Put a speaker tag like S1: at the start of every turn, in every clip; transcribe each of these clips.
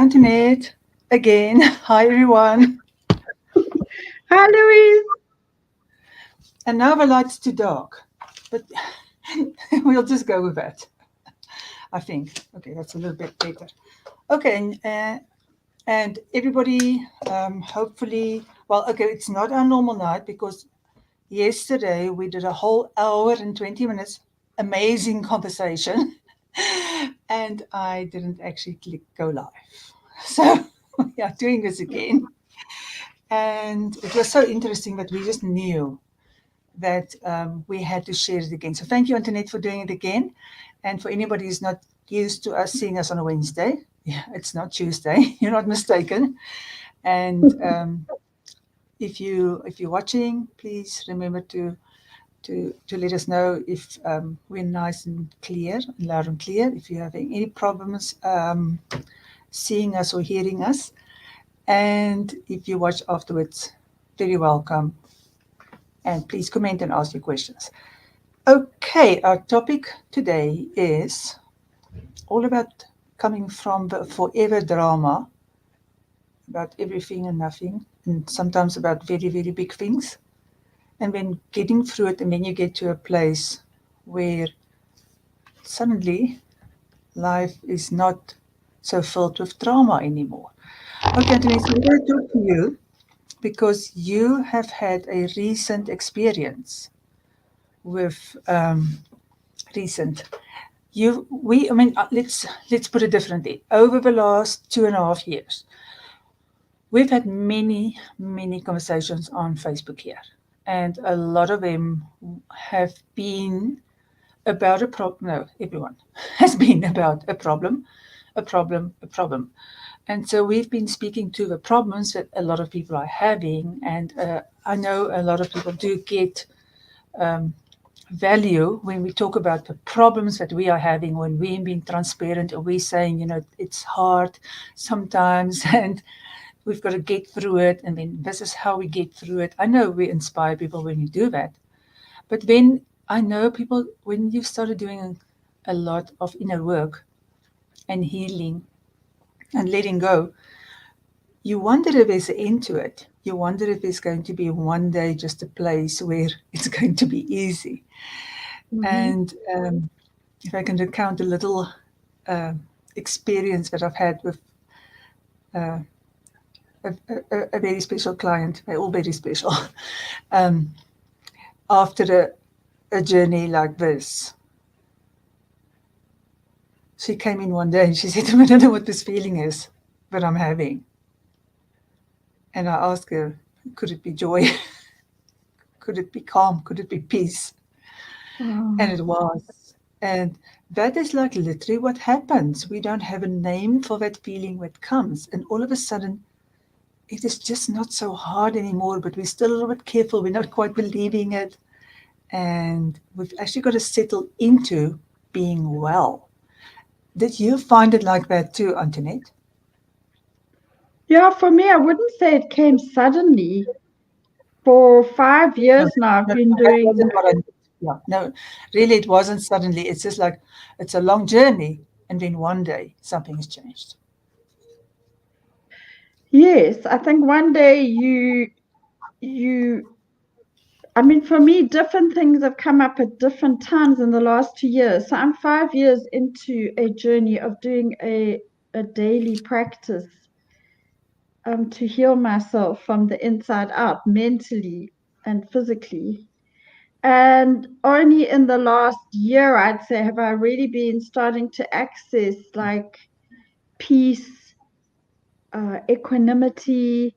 S1: Antoinette again. Hi, everyone.
S2: Hi, Louise.
S1: And now the light's too dark, but we'll just go with that, I think. Okay, that's a little bit better. Okay, and everybody, hopefully, well, okay, it's not our normal night because yesterday we did a whole hour and 20 minutes amazing conversation, and I didn't actually click go live. So we are doing this again. And it was so interesting that we just knew that we had to share it again. So thank you, Antoinette, for doing it again. And for anybody who's not used to us seeing us on a Wednesday, yeah, it's not Tuesday. You're not mistaken. And if you're watching, please remember to let us know if we're nice and clear, loud and clear. If you're having any problems seeing us or hearing us, and if you watch afterwards, very welcome. And please comment and ask your questions. Okay, our topic today is all about coming from the forever drama, about everything and nothing, and sometimes about very, very big things. And then getting through it, and then you get to a place where suddenly life is not so filled with drama anymore. Okay, Anthony, so I'm going to talk to you because you have had a recent experience with recent. I mean, let's put it differently. Over the last 2.5 years, we've had many, many conversations on Facebook here, and a lot of them have been about a problem. No, everyone has been about a problem, a problem, a problem. And so we've been speaking to the problems that a lot of people are having, and I know a lot of people do get value when we talk about the problems that we are having, when we're being transparent and we're saying, it's hard sometimes and we've got to get through it. And then this is how we get through it. I know we inspire people when you do that. But then I know people, when you've started doing a lot of inner work and healing and letting go, you wonder if there's an end to it. You wonder if there's going to be one day just a place where it's going to be easy.
S2: Mm-hmm.
S1: And if I can recount a little uh, experience that I've had with uh, a very special client, they're all very special, um, after a journey like this. She came in one day and she said to me, I don't know what this feeling is that I'm having. And I asked her, could it be joy? Could it be calm? Could it be peace? And
S2: Oh.
S1: it was. And that is like literally what happens. We don't have a name for that feeling that comes. And all of a sudden, it is just not so hard anymore, but we're still a little bit careful. We're not quite believing it. And we've actually got to settle into being well. Did you find it like that too, Antoinette?
S2: Yeah, for me, I wouldn't say it came suddenly. For 5 years
S1: No,
S2: now, I've
S1: no,
S2: been
S1: that wasn't
S2: doing,
S1: what I meant. Yeah, no, really, it wasn't suddenly. It's just like it's a long journey, and then one day something has changed.
S2: yes, I think one day I mean, for me, different things have come up at different times in the last 2 years. So I'm 5 years into a journey of doing a daily practice to heal myself from the inside out, mentally and physically. And only in the last year, I'd say, have I really been starting to access like peace, equanimity.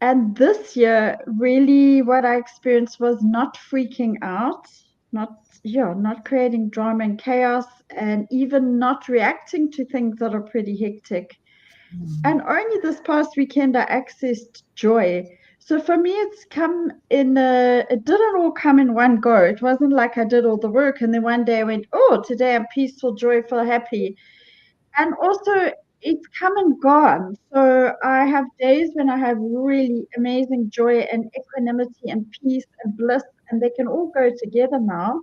S2: And this year, really, what I experienced was not freaking out, not not creating drama and chaos, and even not reacting to things that are pretty hectic. And only this past weekend, I accessed joy. So for me, it didn't all come in one go. It wasn't like I did all the work and then one day I went, oh, today I'm peaceful, joyful, happy. And also, it's come and gone. So I have days when I have really amazing joy and equanimity and peace and bliss, and they can all go together now.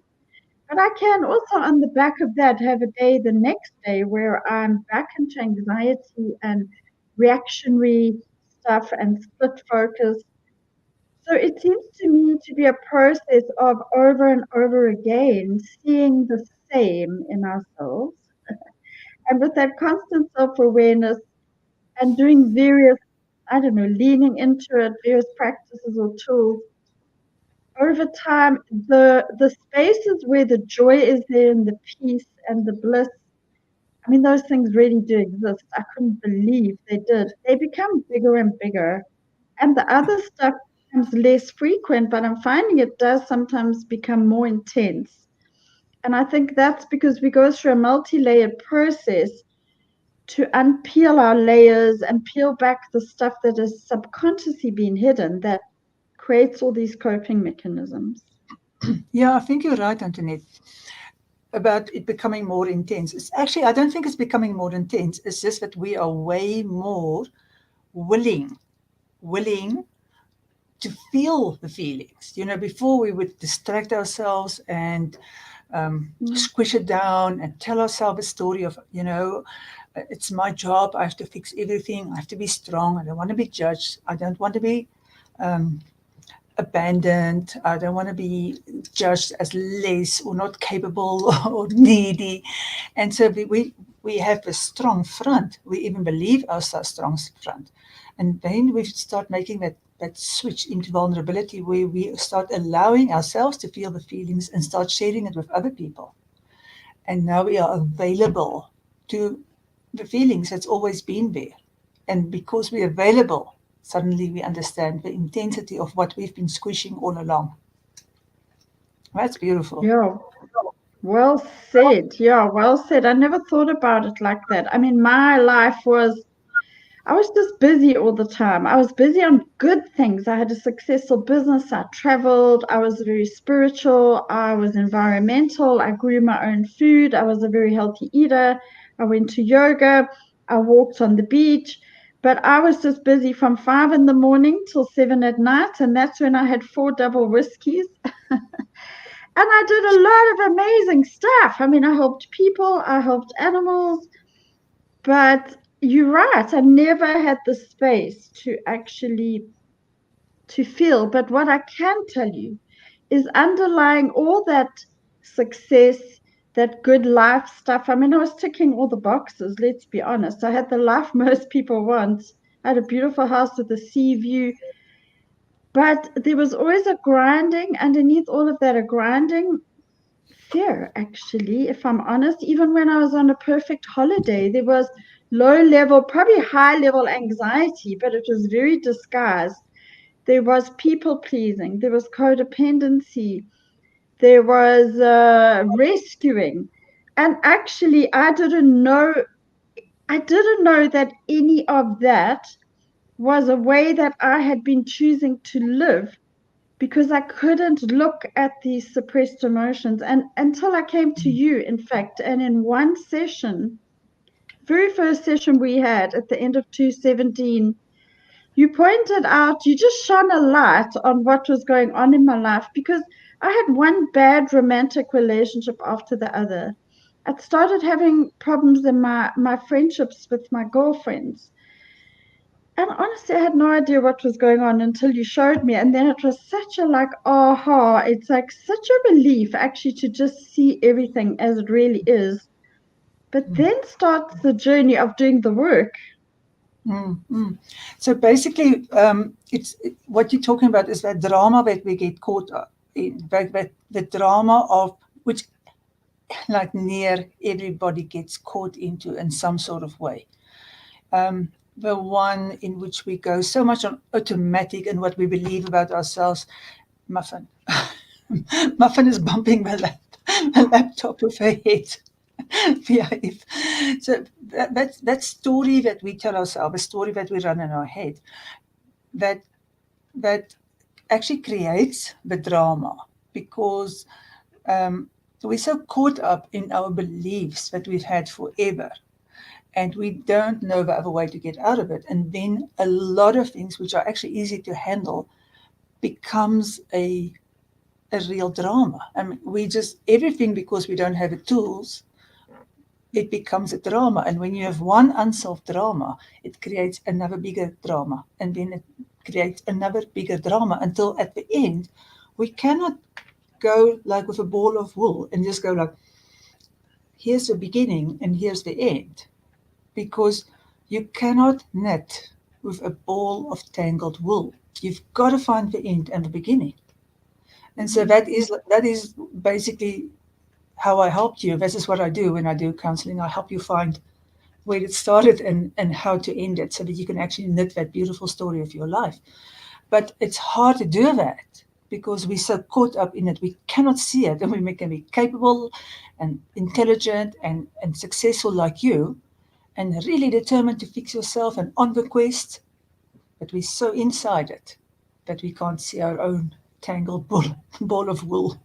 S2: But I can also, on the back of that, have a day the next day where I'm back into anxiety and reactionary stuff and split focus. So it seems to me to be a process of over and over again seeing the same in ourselves. And with that constant self awareness and doing various, I don't know, leaning into it, various practices or tools, over time, the spaces where the joy is there and the peace and the bliss, I mean, those things really do exist. I couldn't believe they did. They become bigger and bigger. And the other stuff becomes less frequent, but I'm finding it does sometimes become more intense. And I think that's because we go through a multi layered process to unpeel our layers and peel back the stuff that is subconsciously being hidden that creates all these coping mechanisms.
S1: Yeah, I think you're right, Antoinette, about it becoming more intense. It's actually, I don't think it's becoming more intense. It's just that we are way more willing to feel the feelings. Before we would distract ourselves and
S2: Mm.
S1: squish it down and tell ourselves a story of, it's my job. I have to fix everything. I have to be strong. I don't want to be judged. I don't want to be abandoned. I don't want to be judged as less or not capable or needy. And so we have a strong front. We even believe ourselves strong front. And then we start making that switch into vulnerability where we start allowing ourselves to feel the feelings and start sharing it with other people. And now we are available to the feelings that's always been there. And because we're available, suddenly we understand the intensity of what we've been squishing all along. That's beautiful.
S2: Yeah, well said. Yeah, well said. I never thought about it like that. I mean, my life was, I was just busy all the time. I was busy on good things. I had a successful business. I traveled. I was very spiritual. I was environmental. I grew my own food. I was a very healthy eater. I went to yoga. I walked on the beach. But I was just busy from 5 in the morning till 7 at night. And that's when I had 4 double whiskeys. And I did a lot of amazing stuff. I mean, I helped people, I helped animals, but you're right. I never had the space to actually to feel. But what I can tell you is underlying all that success, that good life stuff. I mean, I was ticking all the boxes, let's be honest. I had the life most people want. I had a beautiful house with a sea view. But there was always a grinding underneath all of that, a grinding fear, actually, if I'm honest. Even when I was on a perfect holiday, there was low level, probably high level anxiety, but it was very disguised. There was people pleasing, there was codependency, there was rescuing. And actually, I didn't know that any of that was a way that I had been choosing to live because I couldn't look at these suppressed emotions. And until I came to you, in fact, and in one session, very first session we had at the end of 2017, you pointed out, you just shone a light on what was going on in my life because I had one bad romantic relationship after the other. I started having problems in my friendships with my girlfriends. And honestly, I had no idea what was going on until you showed me. And then it was such a like, aha, it's like such a relief actually to just see everything as it really is. But then starts the journey of doing the work.
S1: Mm. So basically, what you're talking about is that drama that we get caught up in, that the drama of which, like near everybody gets caught into in some sort of way. The one in which we go so much on automatic and what we believe about ourselves. Muffin. Muffin is bumping the laptop with her head. Yeah, so that story that we tell ourselves, a story that we run in our head, that that actually creates the drama because we're so caught up in our beliefs that we've had forever and we don't know the other way to get out of it. And then a lot of things which are actually easy to handle becomes a a real drama. I mean, we just, everything, because we don't have the tools, it becomes a drama. And when you have one unsolved drama, it creates another bigger drama. And then it creates another bigger drama until at the end, we cannot go like with a ball of wool and just go like, here's the beginning and here's the end. Because you cannot knit with a ball of tangled wool. You've got to find the end and the beginning. And so that is basically how I helped you. This is what I do when I do counseling. I help you find where it started and how to end it so that you can actually knit that beautiful story of your life. But it's hard to do that because we're so caught up in it. We cannot see it. And we can be capable and intelligent and successful like you and really determined to fix yourself and on the quest. But we're so inside it that we can't see our own tangled ball of wool.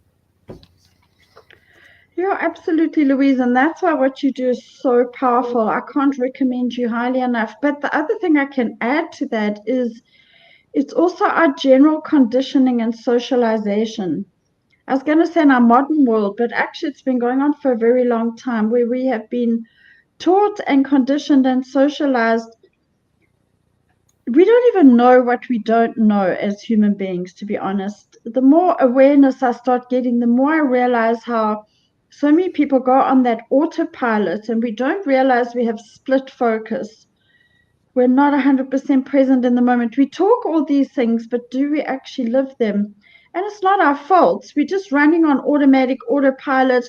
S2: Yeah, absolutely, Louise. And that's why what you do is so powerful. I can't recommend you highly enough. But the other thing I can add to that is it's also our general conditioning and socialization. I was going to say in our modern world, but actually it's been going on for a very long time where we have been taught and conditioned and socialized. We don't even know what we don't know as human beings, to be honest. The more awareness I start getting, the more I realize how so many people go on that autopilot and we don't realize we have split focus. We're not 100% present in the moment. We talk all these things, but do we actually live them? And it's not our fault. We're just running on automatic autopilot.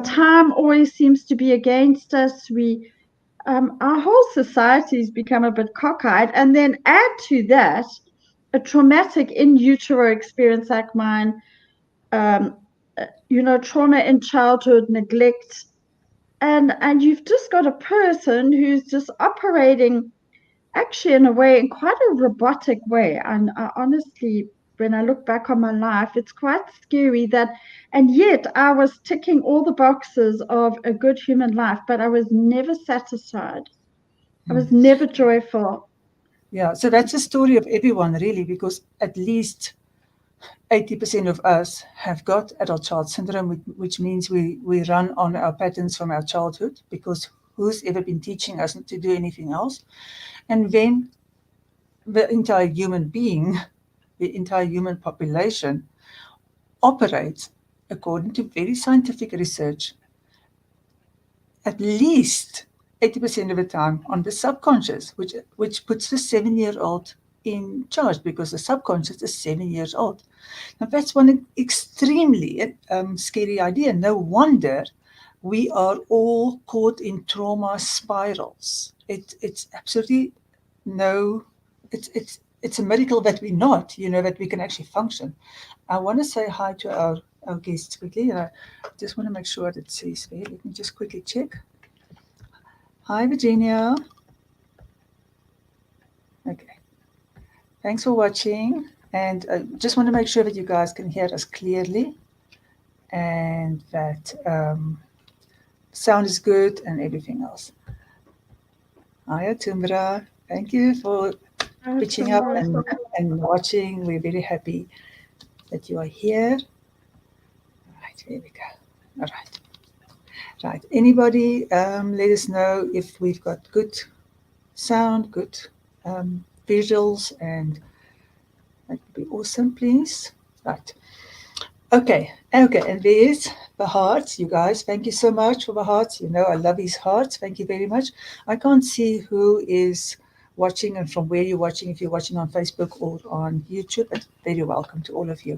S2: Time always seems to be against us. Our whole society's become a bit cockeyed. And then add to that a traumatic in utero experience like mine, um, trauma in childhood, neglect. And you've just got a person who's just operating actually in a way, in quite a robotic way. And I honestly, when I look back on my life, it's quite scary that, and yet I was ticking all the boxes of a good human life, but I was never satisfied. I was never joyful.
S1: Yeah, so that's the story of everyone, really, because at least 80% of us have got adult child syndrome, which means we run on our patterns from our childhood because who's ever been teaching us not to do anything else? And then the entire human being, the entire human population operates according to very scientific research at least 80% of the time on the subconscious, which puts the 7-year-old in charge because the subconscious is 7 years old. Now, that's one extremely scary idea. No wonder we are all caught in trauma spirals. It's absolutely no, it's a miracle that we're not, that we can actually function. I want to say hi to our guests quickly. I just want to make sure that it says there. Let me just quickly check. Hi, Virginia. Okay. Thanks for watching. And just want to make sure that you guys can hear us clearly and that sound is good and everything else. Hi, Tumbra. Thank you for pitching up and watching. We're very happy that you are here. Right, here we go. All right. Right. Anybody, let us know if we've got good sound, good visuals, and that would be awesome, please. Right. Okay. And there's the hearts, you guys. Thank you so much for the hearts. I love these hearts. Thank you very much. I can't see who is watching and from where you're watching, if you're watching on Facebook or on YouTube, but very welcome to all of you.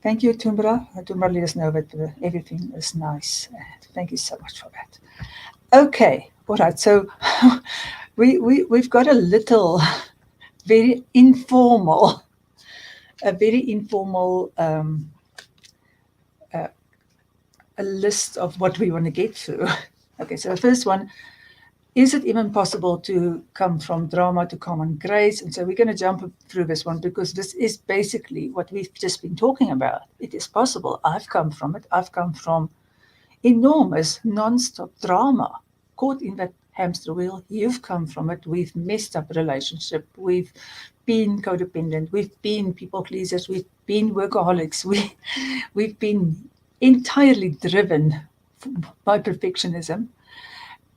S1: Thank you, Tumbra. Tumbra let us know that everything is nice. Thank you so much for that. Okay. All right. So we've got a little, very informal, a list of what we want to get through. Okay, so the first one, is it even possible to come from drama to common grace? And so we're going to jump through this one because this is basically what we've just been talking about. It is possible. I've come from it. I've come from enormous non-stop drama, caught in that hamster wheel. You've come from it. We've messed up relationship. We've been codependent. We've been people pleasers. We've been workaholics. We've been entirely driven by perfectionism,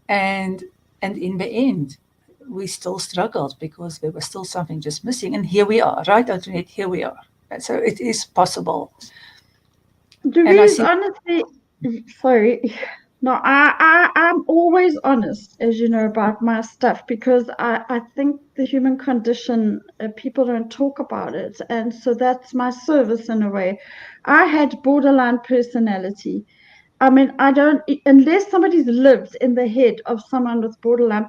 S1: and in the end, we still struggled because there was still something just missing. And here we are, right, Antoinette? Here we are. So it is possible. And I
S2: Louise,
S1: see.
S2: honestly, sorry. No, I'm always honest, as you know, about my stuff because I think the human condition, people don't talk about it. And so that's my service in a way. I had borderline personality. I mean, I don't, unless somebody's lived in the head of someone with borderline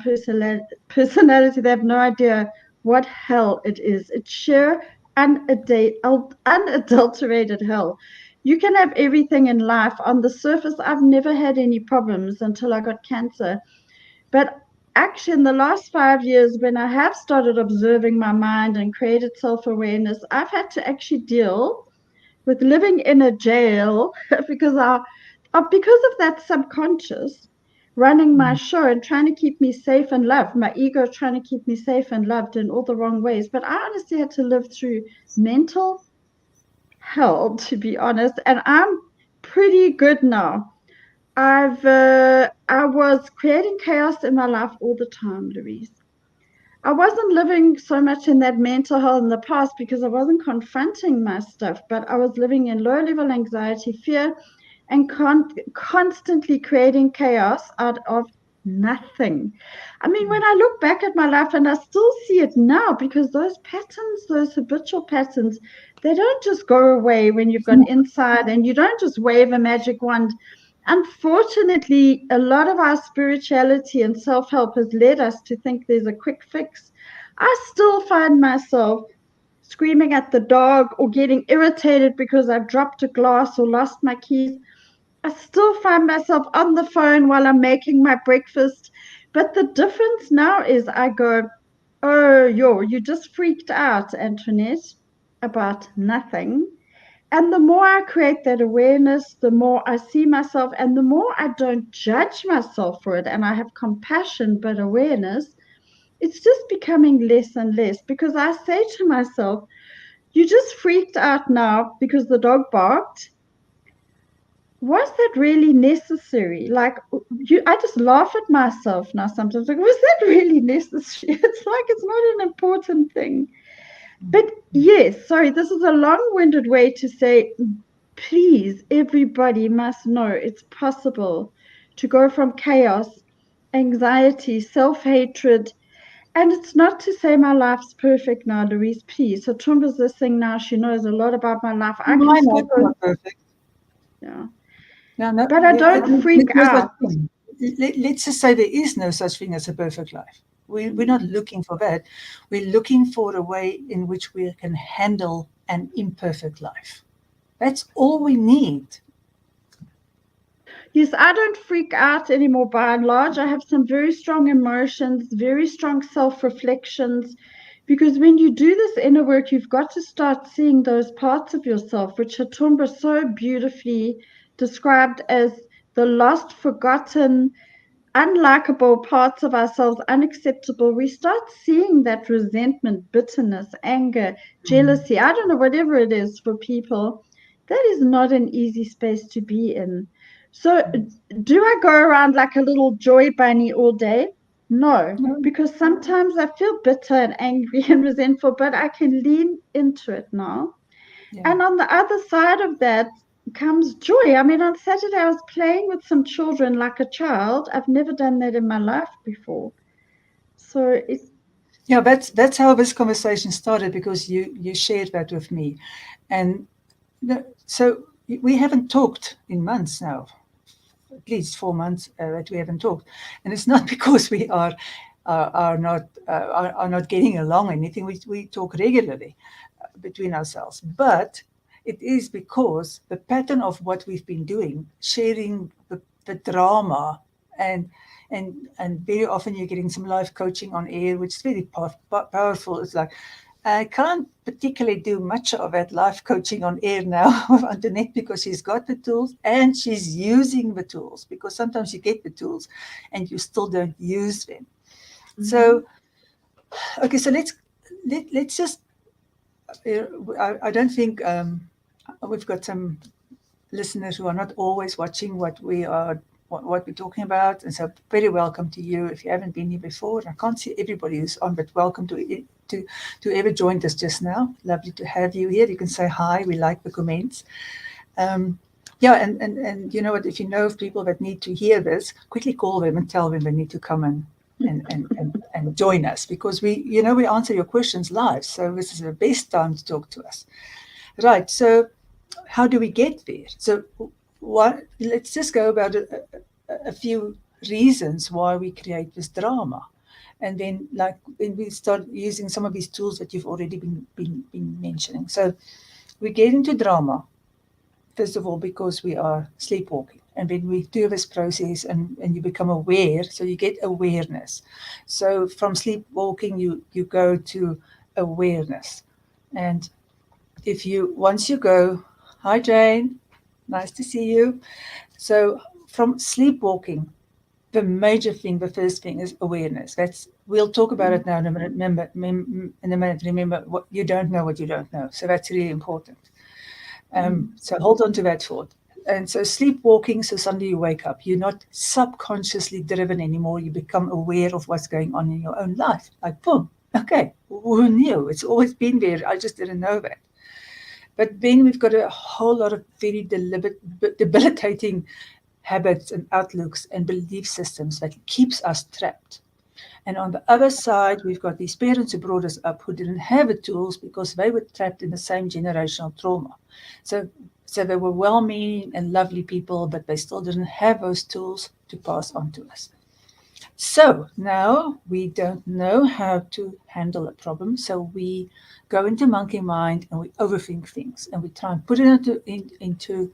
S2: personality, they have no idea what hell it is. It's sheer, unadulterated hell. You can have everything in life. On the surface, I've never had any problems until I got cancer. But actually, in the last 5 years, when I have started observing my mind and created self awareness, I've had to actually deal with living in a jail because because of that subconscious running my show and trying to keep me safe and loved, my ego trying to keep me safe and loved in all the wrong ways. But I honestly had to live through mental hell, to be honest, and I'm pretty good now. I was creating chaos in my life all the time, Louise. I wasn't living so much in that mental health in the past because I wasn't confronting my stuff, but I was living in low level anxiety, fear, and constantly creating chaos out of nothing. I mean, when I look back at my life and I still see it now because those patterns, those habitual patterns, they don't just go away when you've got insight and you don't just wave a magic wand. Unfortunately, a lot of our spirituality and self help has led us to think there's a quick fix. I still find myself screaming at the dog or getting irritated because I've dropped a glass or lost my keys. I still find myself on the phone while I'm making my breakfast. But the difference now is I go, oh, you just freaked out, Antoinette, about nothing. And the more I create that awareness, the more I see myself, and the more I don't judge myself for it, and I have compassion but awareness, it's just becoming less and less because I say to myself, you just freaked out now because the dog barked. Was that really necessary? Like I just laugh at myself now sometimes. Like, was that really necessary? It's like it's not an important thing. But yes, sorry, this is a long-winded way to say, please, everybody must know it's possible to go from chaos, anxiety, self-hatred, and it's not to say my life's perfect now, Louise. Please. So Tumba's listening now. She knows a lot about my life. I can
S1: My
S2: still
S1: life's
S2: go,
S1: not perfect.
S2: yeah.
S1: No, no.
S2: But I don't freak
S1: Here's what
S2: out.
S1: let's just say there is no such thing as a perfect life. We're not looking for that. We're looking for a way in which we can handle an imperfect life. That's all we need.
S2: Yes, I don't freak out anymore by and large. I have some very strong emotions, very strong self reflections. Because when you do this inner work, you've got to start seeing those parts of yourself, which Hatumba so beautifully described as the lost, forgotten, unlikable parts of ourselves, unacceptable. We start seeing that resentment, bitterness, anger, jealousy. I don't know, whatever it is for people. That is not an easy space to be in. So, do I go around like a little joy bunny all day? No,
S1: No,
S2: because sometimes I feel bitter and angry and resentful, but I can lean into it now.
S1: yeah.
S2: And on the other side of that comes joy. I mean, on Saturday, I was playing with some children like a child. I've never done that in my life before. So it,
S1: Yeah, that's how this conversation started because you shared that with me, and so we haven't talked in months now, at least 4 months that we haven't talked, and it's not because we are not getting along or anything. We talk regularly between ourselves, but it is because the pattern of what we've been doing, sharing the drama, and and very often you're getting some life coaching on air, which is very powerful. It's like, I can't particularly do much of it life coaching on air now with Antoinette because she's got the tools and she's using the tools, because sometimes you get the tools and you still don't use them. So, okay, so let's just. I don't think we've got some listeners who are not always watching what we're talking about, and so very welcome to you if you haven't been here before. I can't see everybody who's on, but welcome to whoever joined us just now. Lovely to have you here. You can say hi. We like the comments. Yeah, and you know what? If you know of people that need to hear this, quickly call them and tell them they need to come and join us, because we answer your questions live. So this is the best time to talk to us. Right. So how do we get there? So let's just go about a few reasons why we create this drama. And then, like, when we start using some of these tools that you've already been mentioning. So we get into drama, first of all, because we are sleepwalking. And then we do this process and you become aware. So you get awareness. So from sleepwalking, you go to awareness. And once you go, hi Jane, nice to see you. So from sleepwalking, the major thing, the first thing is awareness. We'll talk about it now in a minute. Remember, what you don't know, what you don't know. So that's really important. So hold on to that thought. And so sleepwalking, so suddenly you wake up. You're not subconsciously driven anymore. You become aware of what's going on in your own life. Like, boom, okay, who knew? It's always been there. I just didn't know that. But then we've got a whole lot of very debilitating habits and outlooks and belief systems that keeps us trapped. And on the other side, we've got these parents who brought us up who didn't have the tools because they were trapped in the same generational trauma. So they were well-meaning and lovely people, but they still didn't have those tools to pass on to us. So now we don't know how to handle a problem. So we go into monkey mind and we overthink things and we try and put it into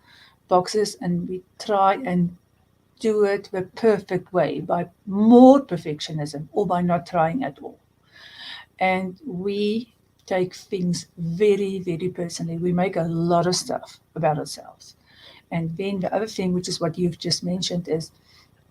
S1: boxes, and we try and do it the perfect way by more perfectionism or by not trying at all. And we take things very, very personally. We make a lot of stuff about ourselves. And then the other thing, which is what you've just mentioned, is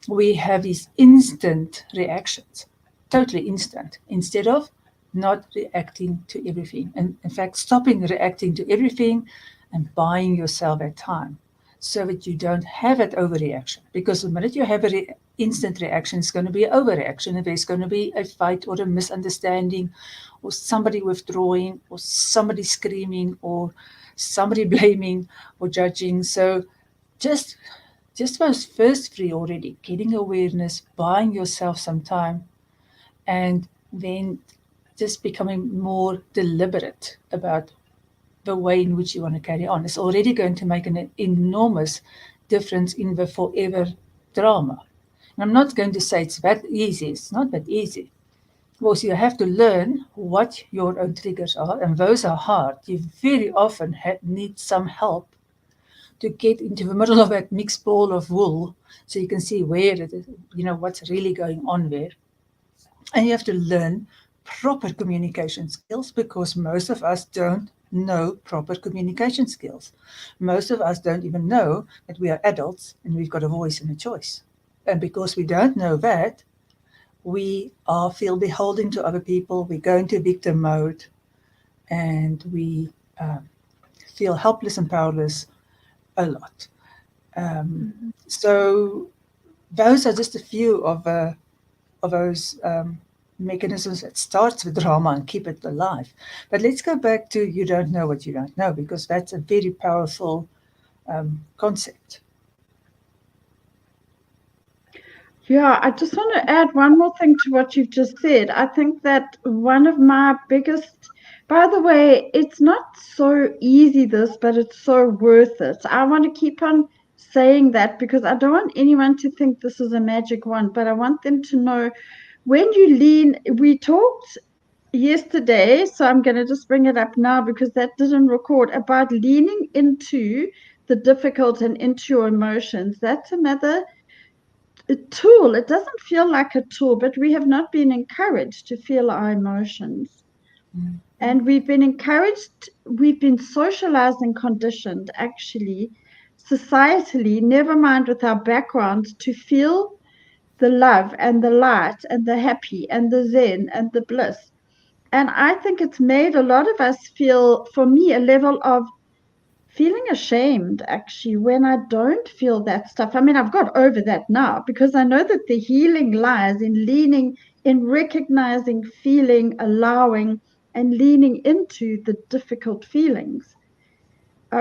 S1: we have these instant reactions, totally instant, instead of not reacting to everything. And in fact, stopping reacting to everything and buying yourself that time so that you don't have that overreaction. Because the minute you have an instant reaction, it's going to be an overreaction. And there's going to be a fight or a misunderstanding or somebody withdrawing or somebody screaming or somebody blaming or judging. So just those first three already, getting awareness, buying yourself some time, and then just becoming more deliberate about the way in which you want to carry on. It's already going to make an enormous difference in the forever drama. And I'm not going to say it's that easy. It's not that easy. Because you have to learn what your own triggers are, and those are hard. You very often need some help to get into the middle of that mixed ball of wool so you can see where it is, what's really going on there. And you have to learn proper communication skills, because most of us don't know proper communication skills. Most of us don't even know that we are adults and we've got a voice and a choice. And because we don't know that, we feel beholden to other people. We go into victim mode and we feel helpless and powerless a lot. So those are just a few of those mechanisms that starts with drama and keep it alive. But let's go back to you don't know what you don't know, because that's a very powerful concept.
S2: Yeah, I just want to add one more thing to what you've just said. I think that one of my biggest, by the way, it's not so easy this, but it's so worth it. I want to keep on saying that because I don't want anyone to think this is a magic wand, but I want them to know when you lean, we talked yesterday, so I'm going to just bring it up now because that didn't record, about leaning into the difficult and into your emotions. That's another a tool. It doesn't feel like a tool, but we have not been encouraged to feel our emotions. And we've been encouraged, we've been socialized and conditioned, actually, societally, never mind with our background, to feel the love and the light and the happy and the zen and the bliss. And I think it's made a lot of us feel, for me, a level of feeling ashamed actually when I don't feel that stuff. I mean, I've got over that now because I know that the healing lies in leaning, in recognizing, feeling, allowing, and leaning into the difficult feelings.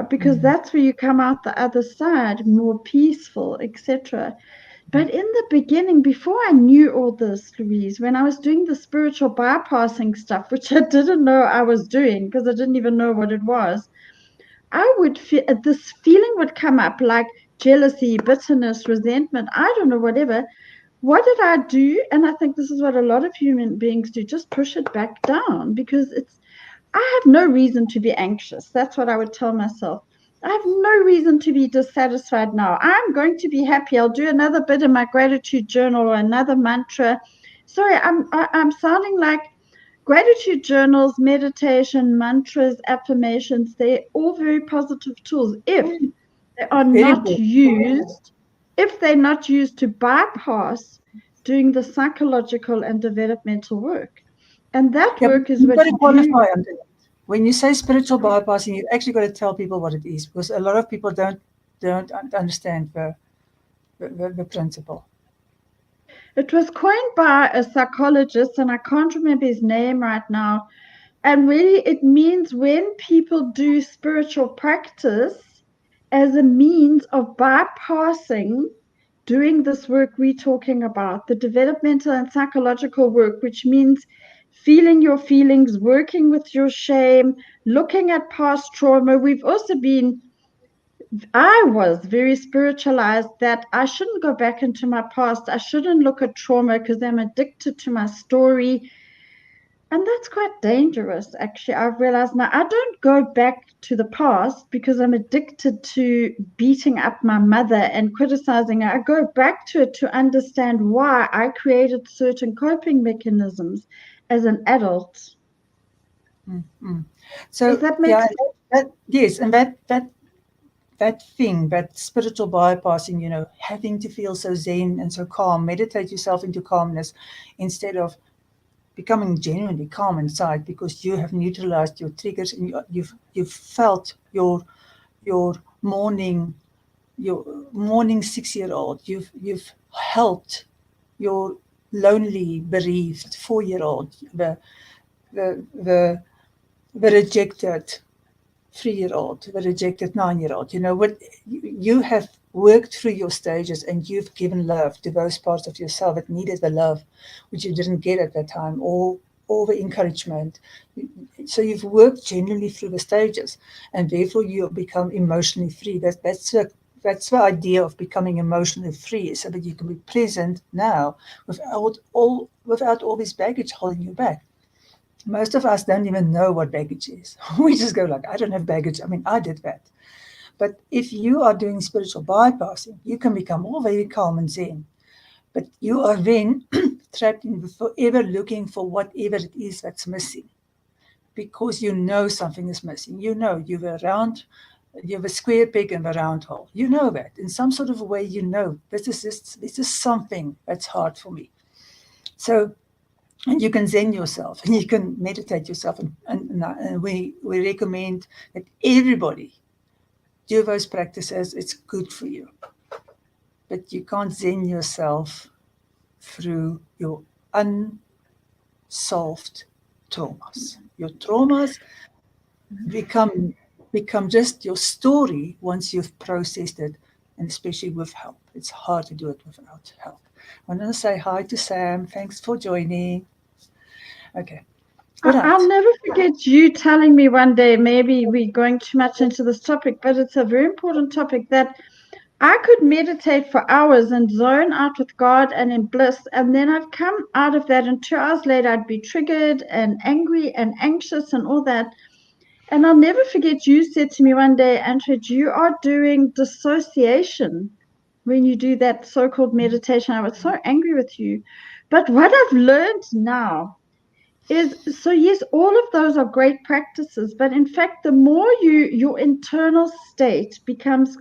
S2: Because that's where you come out the other side more peaceful, etc. But in the beginning, before I knew all this, Louise, when I was doing the spiritual bypassing stuff, which I didn't know I was doing because I didn't even know what it was, I would feel this feeling would come up like jealousy, bitterness, resentment, I don't know, whatever. What did I do? And I think this is what a lot of human beings do, just push it back down because I have no reason to be anxious. That's what I would tell myself. I have no reason to be dissatisfied now. I'm going to be happy. I'll do another bit in my gratitude journal or another mantra. Sorry, I'm sounding like gratitude journals, meditation, mantras, affirmations, they're all very positive tools they are
S1: Very
S2: not
S1: good.
S2: used, if they're not used to bypass doing the psychological and developmental work. And that
S1: Yeah, but
S2: work is
S1: you've got
S2: what
S1: to
S2: you
S1: qualify under that. When you say spiritual bypassing, you actually got to tell people what it is because a lot of people don't understand the principle.
S2: It was coined by a psychologist, and I can't remember his name right now. And really, it means when people do spiritual practice as a means of bypassing doing this work we're talking about, the developmental and psychological work, which means feeling your feelings, working with your shame, looking at past trauma. I was very spiritualized that I shouldn't go back into my past. I shouldn't look at trauma because I'm addicted to my story. And that's quite dangerous, actually. I've realized now I don't go back to the past because I'm addicted to beating up my mother and criticizing her. I go back to it to understand why I created certain coping mechanisms as an adult.
S1: Mm.
S2: Does
S1: So
S2: that make
S1: yeah,
S2: sense?
S1: yes, and that thing, that spiritual bypassing, having to feel so zen and so calm, meditate yourself into calmness instead of becoming genuinely calm inside because you have neutralized your triggers and you've felt your morning your morning 6-year-old. You've helped your lonely, bereaved 4-year-old, the the rejected 3-year-old, the rejected 9-year-old. What you have worked through your stages and you've given love to those parts of yourself that needed the love, which you didn't get at that time, or the encouragement. So you've worked genuinely through the stages, and therefore you become emotionally free. That's the idea of becoming emotionally free, so that you can be present now without all this baggage holding you back. Most of us don't even know what baggage is. We just go like, I don't have baggage. I mean, I did that. But if you are doing spiritual bypassing, you can become all very calm and zen. But you are then trapped in forever looking for whatever it is that's missing because you know something is missing. You have a square peg in a round hole. You know that. In some sort of way, this is something that's hard for me. So, and you can zen yourself and you can meditate yourself. And we recommend that everybody do those practices. It's good for you. But you can't zen yourself through your unsolved traumas. Your traumas become become just your story once you've processed it, and especially with help. It's hard to do it without help. I want to say hi to Sam. Thanks for joining. Okay. All
S2: I'll
S1: right.
S2: never forget you telling me one day, maybe we're going too much into this topic, but it's a very important topic that I could meditate for hours and zone out with God and in bliss. And then I'd come out of that, and 2 hours later, I'd be triggered and angry and anxious and all that. And I'll never forget you said to me one day, Andred, you are doing dissociation when you do that so called meditation. I was so angry with you. But what I've learned now is so yes, all of those are great practices, but in fact, the more your internal state becomes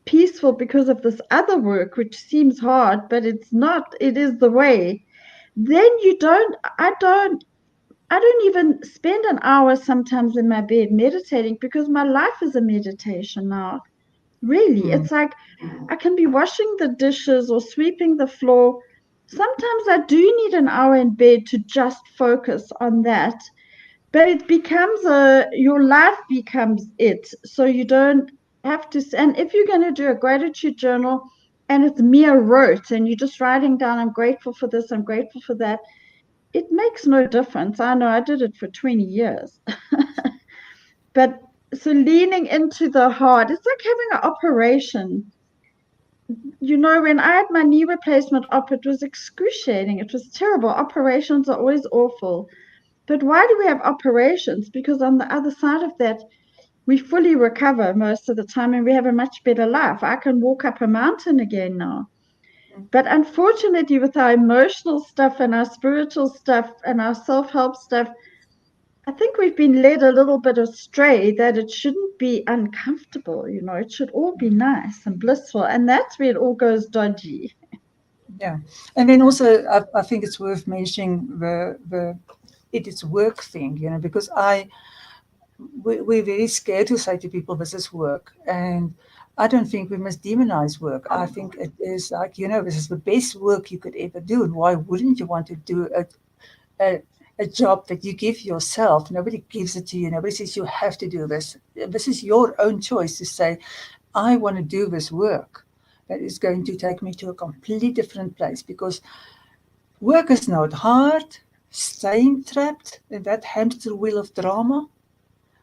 S2: peaceful because of this other work, which seems hard, but it's not, it is the way, then you don't, I don't even spend an hour sometimes in my bed meditating because my life is a meditation now. Really,
S1: Mm.
S2: it's like I can be washing the dishes or sweeping the floor. Sometimes I do need an hour in bed to just focus on that, but it becomes your life becomes it. So you don't have to, and if you're going to do a gratitude journal and it's mere rote and you're just writing down, I'm grateful for this, I'm grateful for that, it makes no difference. I know I did it for 20 years. But so leaning into the heart, it's like having an operation. When I had my knee replacement op, it was excruciating. It was terrible. Operations are always awful. But why do we have operations? Because on the other side of that, we fully recover most of the time and we have a much better life. I can walk up a mountain again now. But unfortunately, with our emotional stuff and our spiritual stuff and our self help stuff, I think we've been led a little bit astray that it shouldn't be uncomfortable. It should all be nice and blissful. And that's where it all goes dodgy.
S1: Yeah, and then also I think it's worth mentioning the it is work thing, because we're very scared to say to people this is work, and I don't think we must demonize work. I think it is like, this is the best work you could ever do, and why wouldn't you want to do a, a job that you give yourself? Nobody gives it to you. Nobody says you have to do this. This is your own choice to say, I want to do this work that is going to take me to a completely different place, because work is not hard. Staying trapped in that hamster wheel of drama,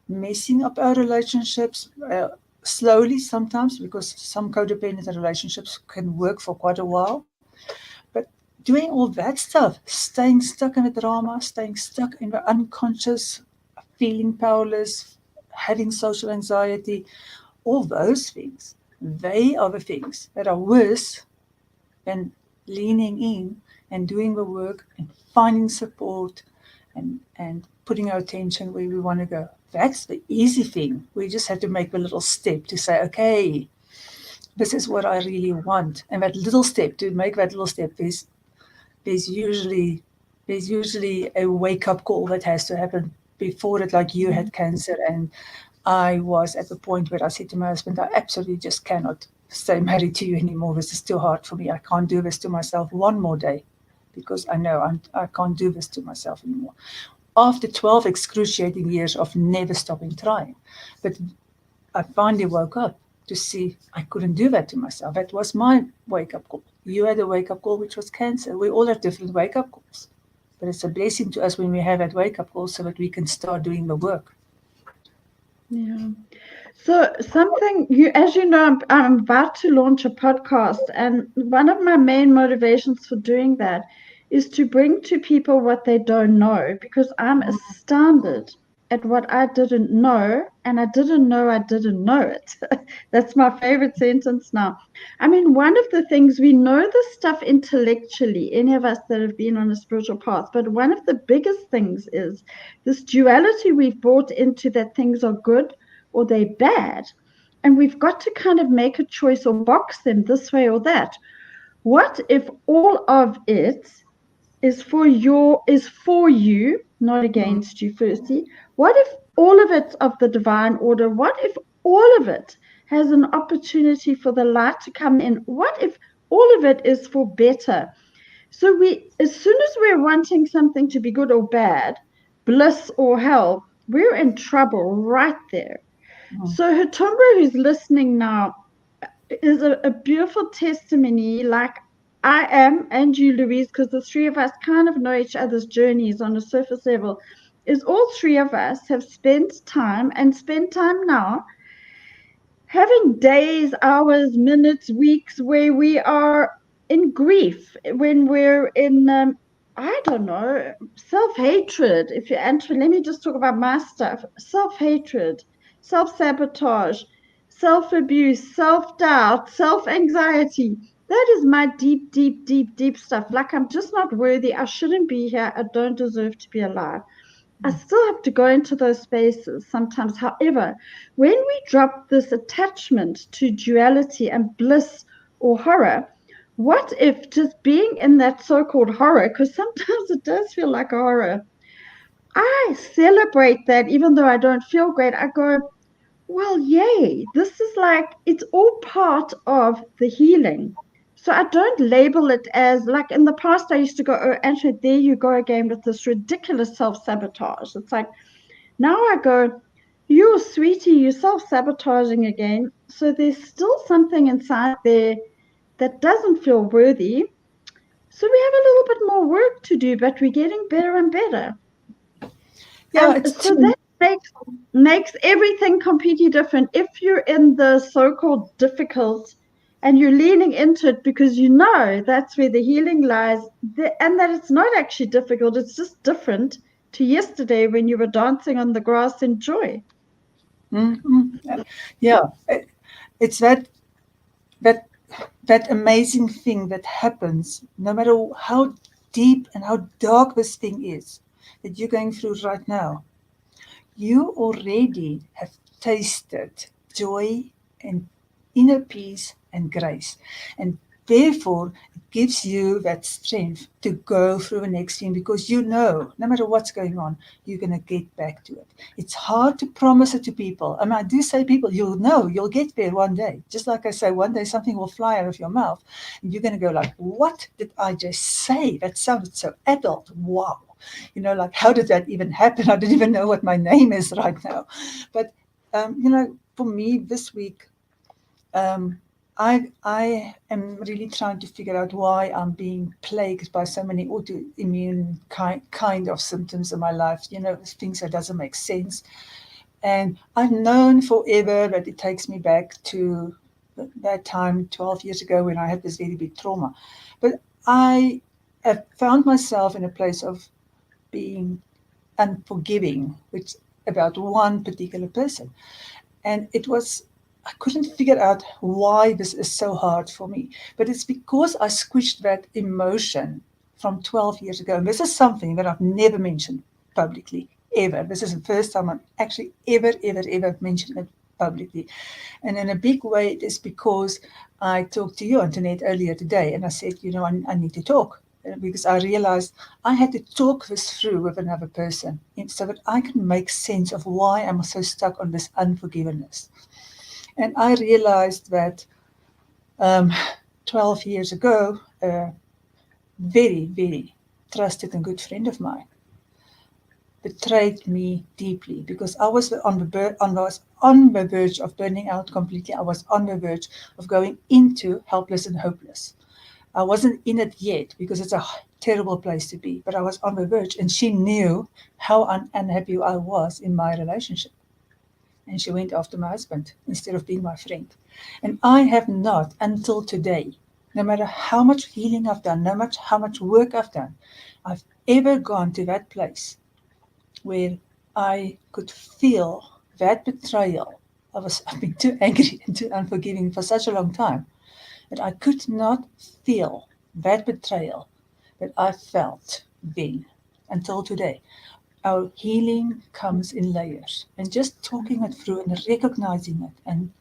S1: messing up our relationships slowly sometimes, because some codependent relationships can work for quite a while. But doing all that stuff, staying stuck in the drama, staying stuck in the unconscious, feeling powerless, having social anxiety, all those things, they are the things that are worse than leaning in and doing the work and finding support and putting our attention where we want to go. That's the easy thing. We just have to make a little step to say, okay, this is what I really want. And that little step, to make that little step, there's usually there's usually a wake up call that has to happen before it. Like, you had cancer, and I was at the point where I said to my husband, I absolutely just cannot stay married to you anymore. This is too hard for me. I can't do this to myself one more day, because I know I can't do this to myself anymore. After 12 excruciating years of never stopping trying. But I finally woke up to see I couldn't do that to myself. That was my wake up call. You had a wake up call, which was cancer. We all have different wake up calls. But it's a blessing to us when we have that wake up call so that we can start doing the work.
S2: Yeah. So something as you know, I'm about to launch a podcast, and one of my main motivations for doing that is to bring to people what they don't know, because I'm astounded at what I didn't know, and I didn't know I didn't know it. That's my favorite sentence now. I mean, one of the things we know this stuff intellectually, any of us that have been on a spiritual path, but one of the biggest things is this duality we've brought into that things are good or they're bad. And we've got to kind of make a choice or box them this way or that. What if all of it is for you, not
S1: Mm,
S2: against you, firstly? What if all of it's of the divine order? What if all of it has an opportunity for the light to come in? What if all of it is for better? So as soon as we're wanting something to be good or bad, bliss or hell, we're in trouble right there.
S1: mm,
S2: So Hatumba, who's listening now, is a beautiful testimony, like I am, and you, Louise, because the three of us kind of know each other's journeys on a surface level, is all three of us have spent time and spend time now having days, hours, minutes, weeks where we are in grief, when we're in, I don't know, self hatred. If you enter, let me just talk about my stuff: self hatred, self sabotage, self abuse, self doubt, self anxiety. that is my deep, deep, deep, deep stuff. Like, I'm just not worthy. I shouldn't be here. I don't deserve to be alive. I still have to go into those spaces sometimes. However, when we drop this attachment to duality and bliss or horror, what if just being in that so called horror, because sometimes it does feel like a horror, I celebrate that even though I don't feel great. I go, well, yay, this is like, it's all part of the healing. So I don't label it as like in the past, I used to go, oh, Angela, there you go again with this ridiculous self sabotage. It's like, now I go, you sweetie, you're self sabotaging again. So there's still something inside there that doesn't feel worthy. So we have a little bit more work to do, but we're getting better and better.
S1: Yeah,
S2: And
S1: it's
S2: so that makes everything completely different. If you're in the so-called difficult and you're leaning into it because you know that's where the healing lies, and that it's not actually difficult, it's just different to yesterday when you were dancing on the grass in joy.
S1: yeah, it's that that amazing thing that happens no matter how deep and how dark this thing is that you're going through right now. You already have tasted joy and inner peace and grace. And therefore, it gives you that strength to go through the next thing because you know, no matter what's going on, you're going to get back to it. It's hard to promise it to people. I mean, I do say people, you'll know, you'll get there one day. Just like I say, one day something will fly out of your mouth and you're going to go like, what did I just say? That sounded so adult. Wow. Like, how did that even happen? I didn't even know what my name is right now. But, for me this week, I am really trying to figure out why I'm being plagued by so many autoimmune kind of symptoms in my life, things that doesn't make sense. And I've known forever that it takes me back to that time 12 years ago when I had this very big trauma. But I have found myself in a place of being unforgiving, which about one particular person. And I couldn't figure out why this is so hard for me. But it's because I squished that emotion from 12 years ago. And this is something that I've never mentioned publicly, ever. This is the first time I'm actually ever mentioned it publicly. And in a big way, it is because I talked to you, Antoinette, earlier today, and I said, I need to talk because I realized I had to talk this through with another person so that I can make sense of why I'm so stuck on this unforgiveness. And I realized that um, 12 years ago, a very trusted and good friend of mine betrayed me deeply because I was on the verge of burning out completely. I was on the verge of going into helpless and hopeless. I wasn't in it yet because it's a terrible place to be, but I was on the verge, and she knew how unhappy I was in my relationship. And she went after my husband instead of being my friend. And I have not, until today, no matter how much healing I've done, no matter how much work I've done, I've ever gone to that place where I could feel that betrayal. I've been too angry and too unforgiving for such a long time that I could not feel that betrayal that I felt then until today. Our healing comes in layers, and just talking it through and recognizing it and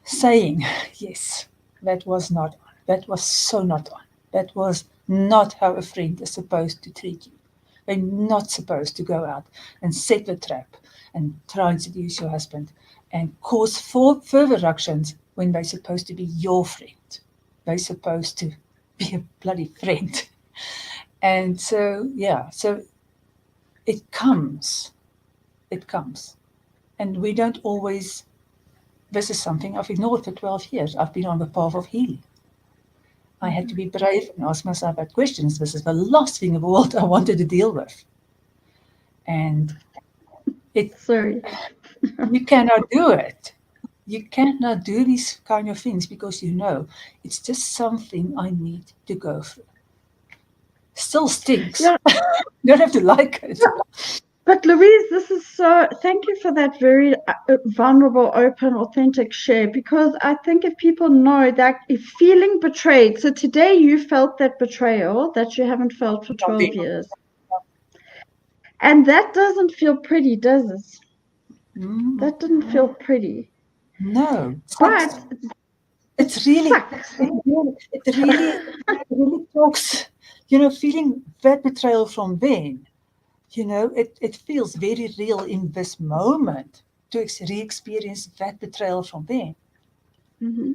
S1: saying, yes, that was not on. That was so not on. That was not how a friend is supposed to treat you. They're not supposed to go out and set the trap and try and seduce your husband and cause further ructions when they're supposed to be your friend. They're supposed to be a bloody friend. And so, yeah, so it comes. It comes. And we don't always, this is something I've ignored for 12 years. I've been on the path of healing. I had to be brave and ask myself that questions. This is the last thing in the world I wanted to deal with. And it
S2: Sorry.
S1: you cannot do it. You cannot do these kind of things because it's just something I need to go through. Still stinks.
S2: Yeah,
S1: You don't have to like it.
S2: But Louise, thank you for that very vulnerable, open, authentic share, because I think if people know that if feeling betrayed, so today you felt that betrayal that you haven't felt for
S1: From being
S2: 12 years, and that doesn't feel pretty, does it?
S1: mm,
S2: That didn't feel pretty,
S1: no,
S2: but it
S1: it's really,
S2: sucks.
S1: it really talks, feeling that betrayal from Ben, it feels very real in this moment to re-experience that betrayal from Ben.
S2: Mm-hmm.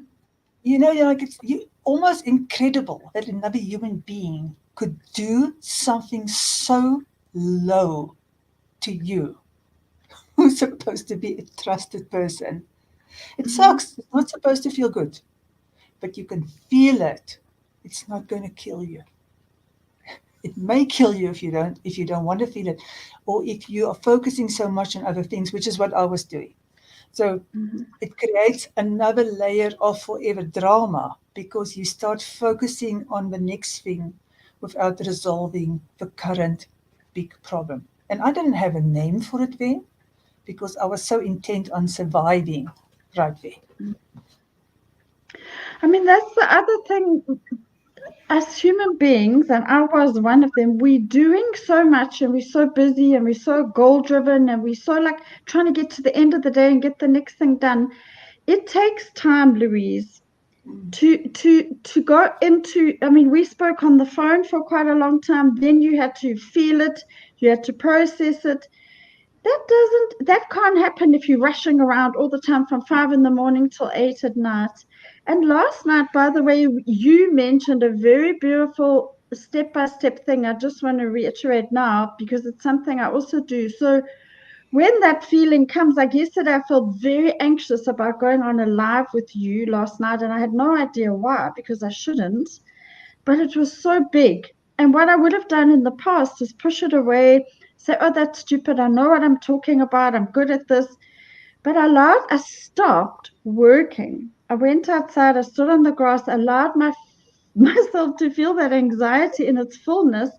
S1: Like it's almost incredible that another human being could do something so low to you, who's supposed to be a trusted person. It
S2: Mm-hmm.
S1: sucks. It's not supposed to feel good, but you can feel it. It's not going to kill you. It may kill you if you don't want to feel it, or if you are focusing so much on other things, which is what I was doing. So
S2: Mm-hmm.
S1: it creates another layer of forever drama because you start focusing on the next thing without resolving the current big problem. And I didn't have a name for it then because I was so intent on surviving right there.
S2: I mean, that's the other thing. As human beings, and I was one of them, we're doing so much and we're so busy and we're so goal driven and we're so like trying to get to the end of the day and get the next thing done. It takes time, Louise, to go into. I mean, we spoke on the phone for quite a long time. Then you had to feel it, you had to process it. That can't happen if you're rushing around all the time from 5 in the morning till 8 at night. And last night, by the way, you mentioned a very beautiful step-by-step thing. I just want to reiterate now because it's something I also do. So when that feeling comes, like yesterday, I felt very anxious about going on a live with you last night, and I had no idea why because I shouldn't, but it was so big. And what I would have done in the past is push it away, say, oh, that's stupid. I know what I'm talking about. I'm good at this. But I stopped working. I went outside, I stood on the grass, allowed myself to feel that anxiety in its fullness.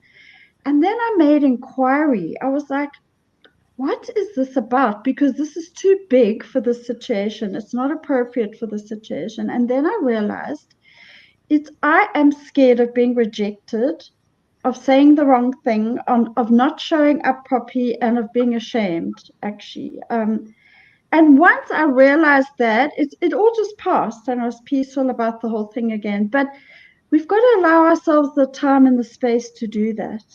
S2: And then I made inquiry. I was like, what is this about? Because this is too big for this situation. It's not appropriate for the situation. And then I realized I am scared of being rejected, of saying the wrong thing, of not showing up properly, and of being ashamed, actually. And once I realized that, it all just passed and I was peaceful about the whole thing again. But we've got to allow ourselves the time and the space to do that.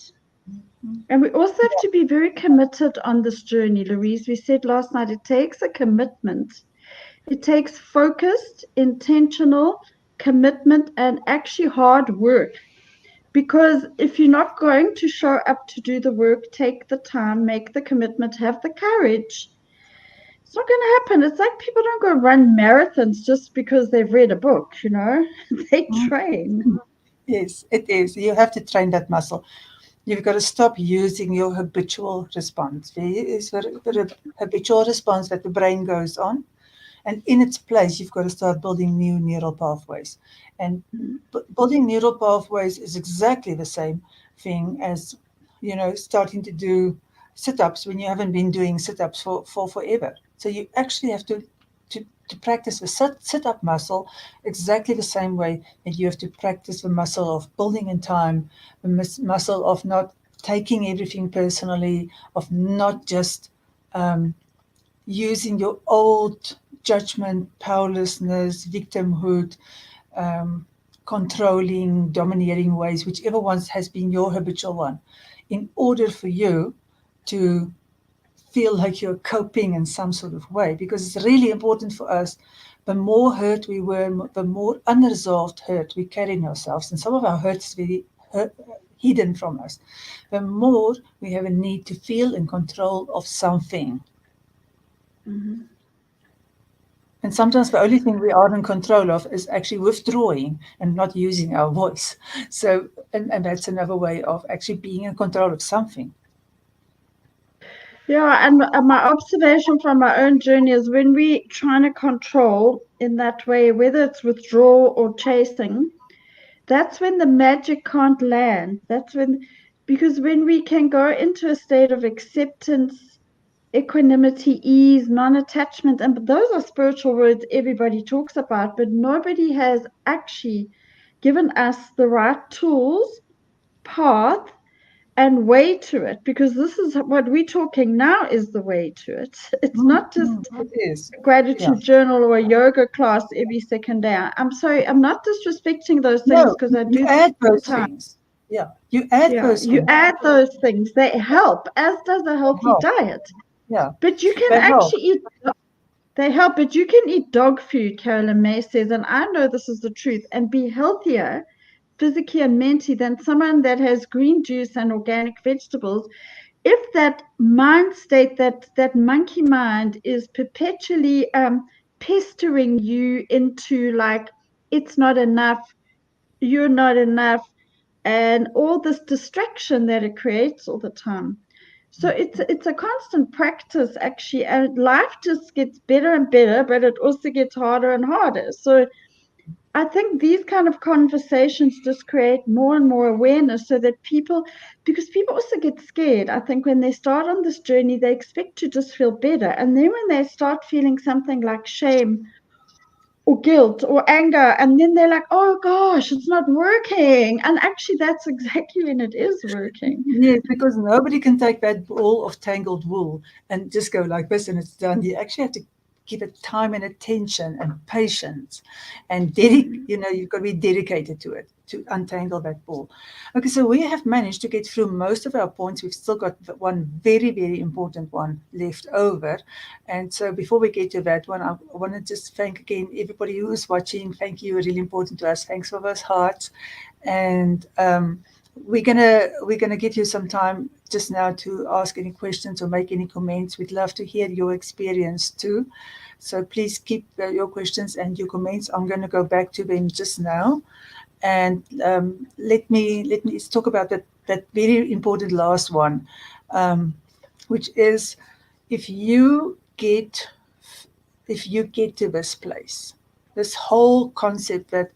S2: And we also have to be very committed on this journey, Louise. We said last night it takes a commitment. It takes focused, intentional commitment and actually hard work. Because if you're not going to show up to do the work, take the time, make the commitment, have the courage, it's not going to happen. It's like people don't go run marathons just because they've read a book, they train.
S1: Yes, it is. You have to train that muscle. You've got to stop using your habitual response. There is the habitual response that the brain goes on. And in its place, you've got to start building new neural pathways. And building neural pathways is exactly the same thing as, starting to do sit-ups when you haven't been doing sit-ups for forever. So you actually have to practice the sit-up muscle exactly the same way that you have to practice the muscle of building in time, the muscle of not taking everything personally, of not just using your old judgment, powerlessness, victimhood, um, controlling, domineering ways, whichever one has been your habitual one, in order for you to feel like you're coping in some sort of way. Because it's really important for us. The more hurt we were, the more unresolved hurt we carry in ourselves, and some of our hurt is very hidden from us, the more we have a need to feel in control of something.
S2: Mm-hmm.
S1: And sometimes the only thing we are in control of is actually withdrawing and not using our voice. So, and that's another way of actually being in control of something.
S2: Yeah, and my observation from my own journey is when we trying to control in that way, whether it's withdrawal or chasing, that's when the magic can't land. That's when Because when we can go into a state of acceptance, equanimity, ease, non-attachment, and those are spiritual words everybody talks about, but nobody has actually given us the right tools, path, and way to it, because this is what we're talking now is the way to it. It's not just
S1: It is.
S2: a
S1: Yeah.
S2: gratitude journal or a yoga class every second day. I'm sorry, I'm not disrespecting those things
S1: No,
S2: because I
S1: you
S2: do them
S1: add
S2: all the
S1: those
S2: time.
S1: things. Yeah, you add
S2: Yeah,
S1: those
S2: you
S1: things.
S2: add those things. They help, as does a
S1: They
S2: healthy
S1: help.
S2: diet.
S1: Yeah,
S2: But you can
S1: they help.
S2: actually eat, they help, but you can eat dog food, Carolyn May says, and I know this is the truth, and be healthier physically and mentally than someone that has green juice and organic vegetables. If that mind state, that monkey mind, is perpetually pestering you into like, it's not enough, you're not enough, and all this distraction that it creates all the time. So it's a constant practice actually, and life just gets better and better, but it also gets harder and harder. So I think these kind of conversations just create more and more awareness so that people, because people also get scared. I think when they start on this journey, they expect to just feel better. And then when they start feeling something like shame or guilt or anger, and then they're like, oh gosh, it's not working. And actually, that's exactly when it is working.
S1: Yes, because nobody can take that ball of tangled wool and just go like this and it's done. You actually have to give it time and attention and patience and you've got to be dedicated to it to untangle that ball. Okay, so we have managed to get through most of our points. We've still got one very, very important one left over. And so before we get to that one, I want to just thank again everybody who is watching. Thank you, really important to us. Thanks for those hearts. And we're gonna give you some time just now to ask any questions or make any comments. We'd love to hear your experience too. So please keep your questions and your comments. I'm going to go back to them just now, and let's talk about that very important last one, um, which is if you get if you get to this place, this whole concept that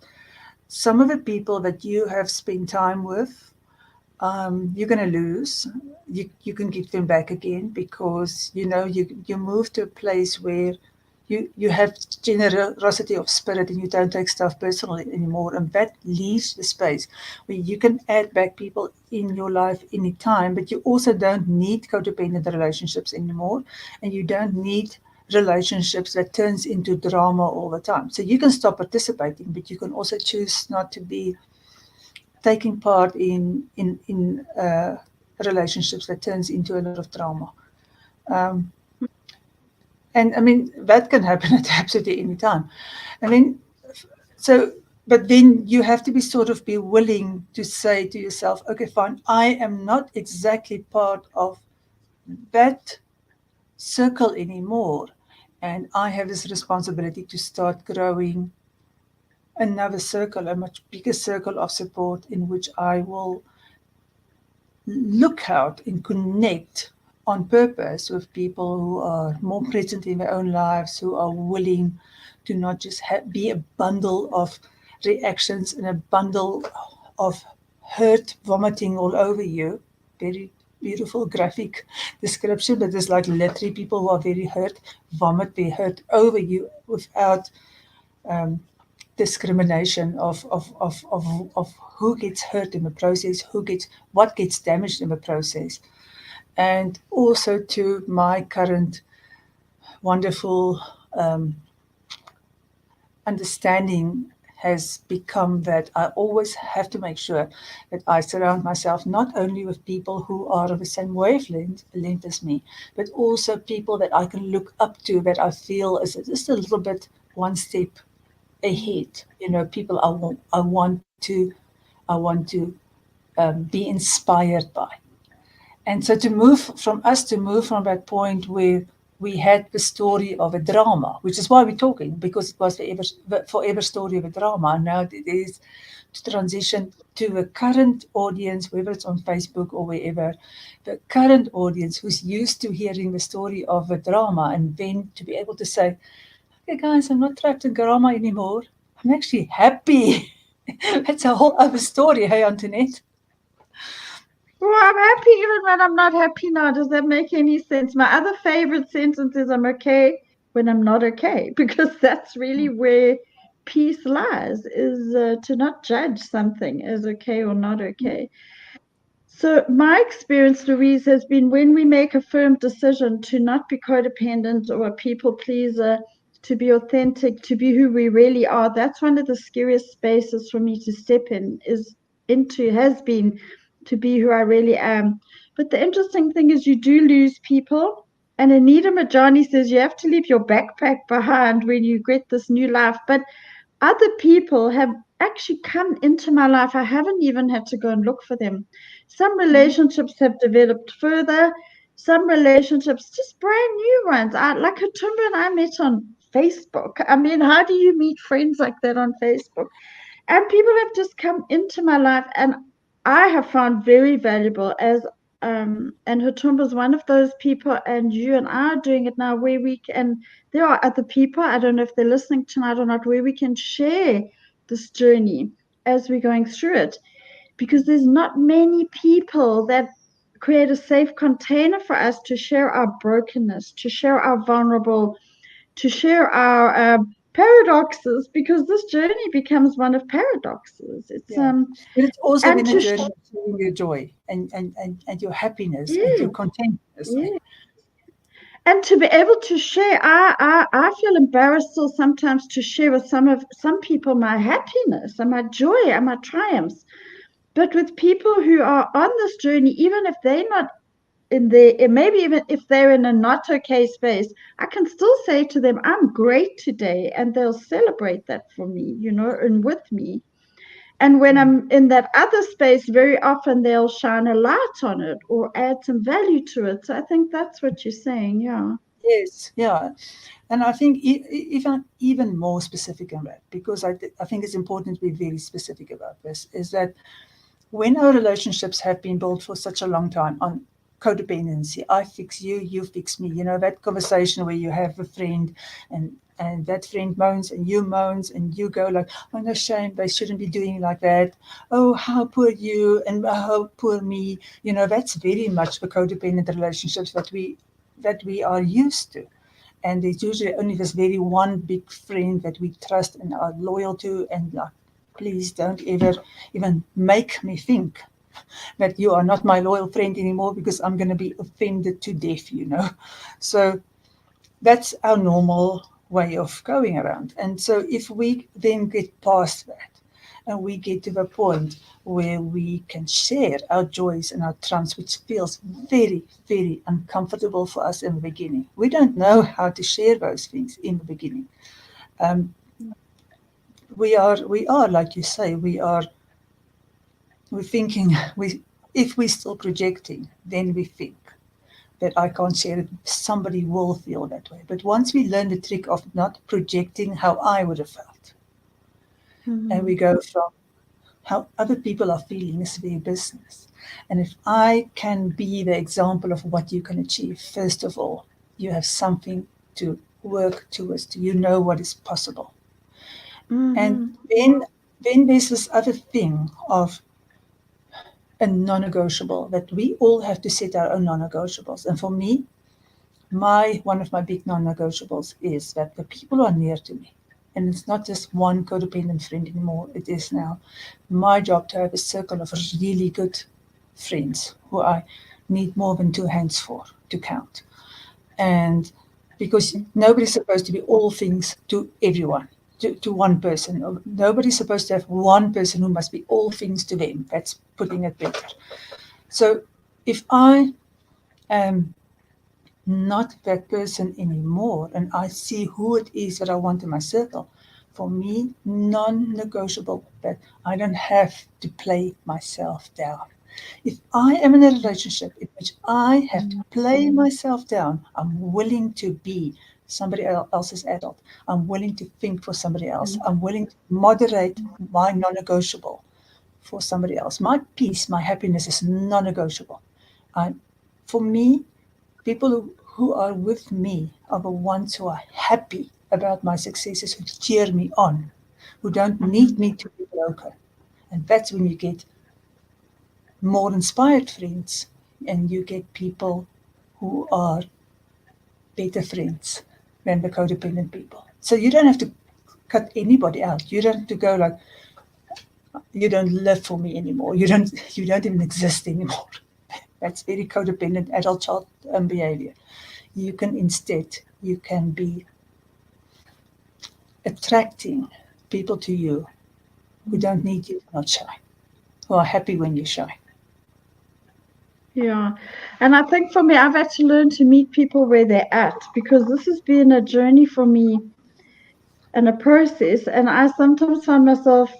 S1: some of the people that you have spent time with, you're going to lose. You can get them back again because you move to a place where you have generosity of spirit and you don't take stuff personally anymore, and that leaves the space where you can add back people in your life anytime, but you also don't need codependent relationships anymore, and you don't need relationships that turns into drama all the time. So you can stop participating, but you can also choose not to be taking part in relationships that turns into a lot of drama. Um, and I mean that can happen at absolutely any time. I mean, so but then you have to be sort of be willing to say to yourself, okay, fine, I am not exactly part of that circle anymore, and I have this responsibility to start growing another circle, a much bigger circle of support in which I will look out and connect on purpose with people who are more present in their own lives, who are willing to not just be a bundle of reactions and a bundle of hurt vomiting all over you. Very beautiful graphic description, but there's like literally people who are very hurt, vomit their hurt over you without um, discrimination of who gets hurt in the process, who gets what gets damaged in the process. And also to my current wonderful um, understanding has become that I always have to make sure that I surround myself not only with people who are of the same wavelength as me, but also people that I can look up to, that I feel is just a little bit one step ahead. People I want to be inspired by. And so to move from that point where we had the story of a drama, which is why we're talking, because it was the forever story of a drama. And now it is to transition to the current audience, whether it's on Facebook or wherever, the current audience who's used to hearing the story of a drama, and then to be able to say, okay, guys, I'm not trapped in drama anymore. I'm actually happy. That's a whole other story, hey, Antoinette?
S2: Well, I'm happy even when I'm not happy now. Does that make any sense? My other favorite sentence is I'm okay when I'm not okay, because that's really where peace lies, is to not judge something as okay or not okay. So, my experience, Louise, has been when we make a firm decision to not be codependent or a people pleaser, to be authentic, to be who we really are, that's one of the scariest spaces for me to step in, has been to be who I really am. But the interesting thing is, you do lose people. And Anita Majani says you have to leave your backpack behind when you get this new life. But other people have actually come into my life. I haven't even had to go and look for them. Some relationships have developed further. Some relationships, just brand new ones. Like Hatumba and I met on Facebook. I mean, how do you meet friends like that on Facebook? And people have just come into my life, and I have found very valuable as and Hatumba is one of those people, and you and I are doing it now, where we can, there are other people, I don't know if they're listening tonight or not, where we can share this journey as we're going through it, because there's not many people that create a safe container for us to share our brokenness, to share our vulnerable, to share our paradoxes, because this journey becomes one of paradoxes. It's
S1: Yeah. But it's also
S2: and
S1: been a
S2: to
S1: journey of sharing your joy and your happiness and
S2: yeah,
S1: your contentness.
S2: yeah, and to be able to share, I feel embarrassed still sometimes to share with some people my happiness and my joy and my triumphs. But with people who are on this journey, even if they're not in there, maybe even if they're in a not okay space, I can still say to them, I'm great today, and they'll celebrate that for me, and with me. And when
S1: Yeah.
S2: I'm in that other space, very often they'll shine a light on it or add some value to it. So I think that's what you're saying. Yeah.
S1: Yes, yeah. And I think even more specific on that, because I think it's important to be very specific about this, is that when our relationships have been built for such a long time on codependency, I fix you, you fix me, that conversation where you have a friend and that friend moans and you go like, oh no shame, they shouldn't be doing like that. Oh, how poor you and how poor me. That's very much the codependent relationships that we are used to. And there's usually only this very one big friend that we trust and are loyal to, and like, please don't ever even make me think that you are not my loyal friend anymore, because I'm going to be offended to death. So that's our normal way of going around. And so if we then get past that and we get to the point where we can share our joys and our triumphs, which feels very, very uncomfortable for us in the beginning. We don't know how to share those things in the beginning. Um, we are, like you say, we're thinking, if we're still projecting, then we think that I can't share it, somebody will feel that way. But once we learn the trick of not projecting how I would have felt, and we
S2: Mm-hmm.
S1: go from how other people are feeling is their business. And if I can be the example of what you can achieve, first of all, you have something to work towards. You know what is possible. And
S2: Mm-hmm.
S1: then there's this other thing of a non-negotiable, that we all have to set our own non-negotiables. And for me, my one of my big non-negotiables is that the people who are near to me, and it's not just one codependent friend anymore, it is now my job to have a circle of really good friends who I need more than two hands for to count. And because nobody's supposed to be all things to everyone, to one person. Nobody's supposed to have one person who must be all things to them. That's putting it better. So if I am not that person anymore, and I see who it is that I want in my circle, for me, non negotiable that I don't have to play myself down. If I am in a relationship in which I have to play myself down, I'm willing to be somebody else's adult. I'm willing to think for somebody else. I'm willing to moderate my non negotiable for somebody else. My peace, my happiness is non negotiable. For me, people who are with me are the ones who are happy about my successes, who cheer me on, who don't need
S2: Mm-hmm.
S1: me to be broken. And that's when you get more inspired friends, and you get people who are better friends than the codependent people. So you don't have to cut anybody out. You don't have to go like, you don't live for me anymore. You don't even exist anymore. That's very codependent adult child behavior. You can instead, you can be attracting people to you who don't need you to not shine, who are happy when you shine.
S2: Yeah. And I think for me, I've had to learn to meet people where they're at because this has been a journey for me and a process. And I sometimes find myself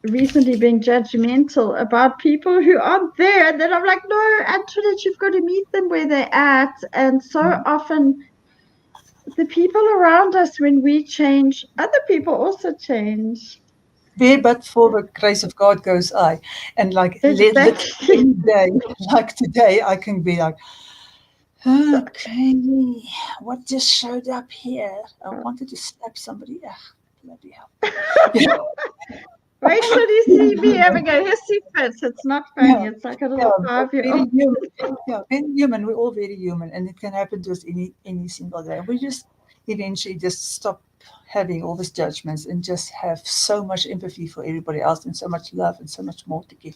S2: recently being judgmental about people who aren't there. And then I'm like, no, Antoinette, you've got to meet them where they're at. And so often, the people around us, when we change, other people also change.
S1: Where but for the grace of God goes I. And like literally
S2: Exactly.
S1: any day, like today, I can be like, okay, what just showed up here? I wanted to slap somebody. Ugh, bloody hell.
S2: Wait till you see me having a hissy fit. It's not funny.
S1: Yeah,
S2: It's like a
S1: yeah,
S2: little
S1: but
S2: 5-year-old.
S1: very human. Yeah, very human. We're all very human, and it can happen to us any single day. We just eventually just stop having all these judgments and just have so much empathy for everybody else and so much love and so much more to give.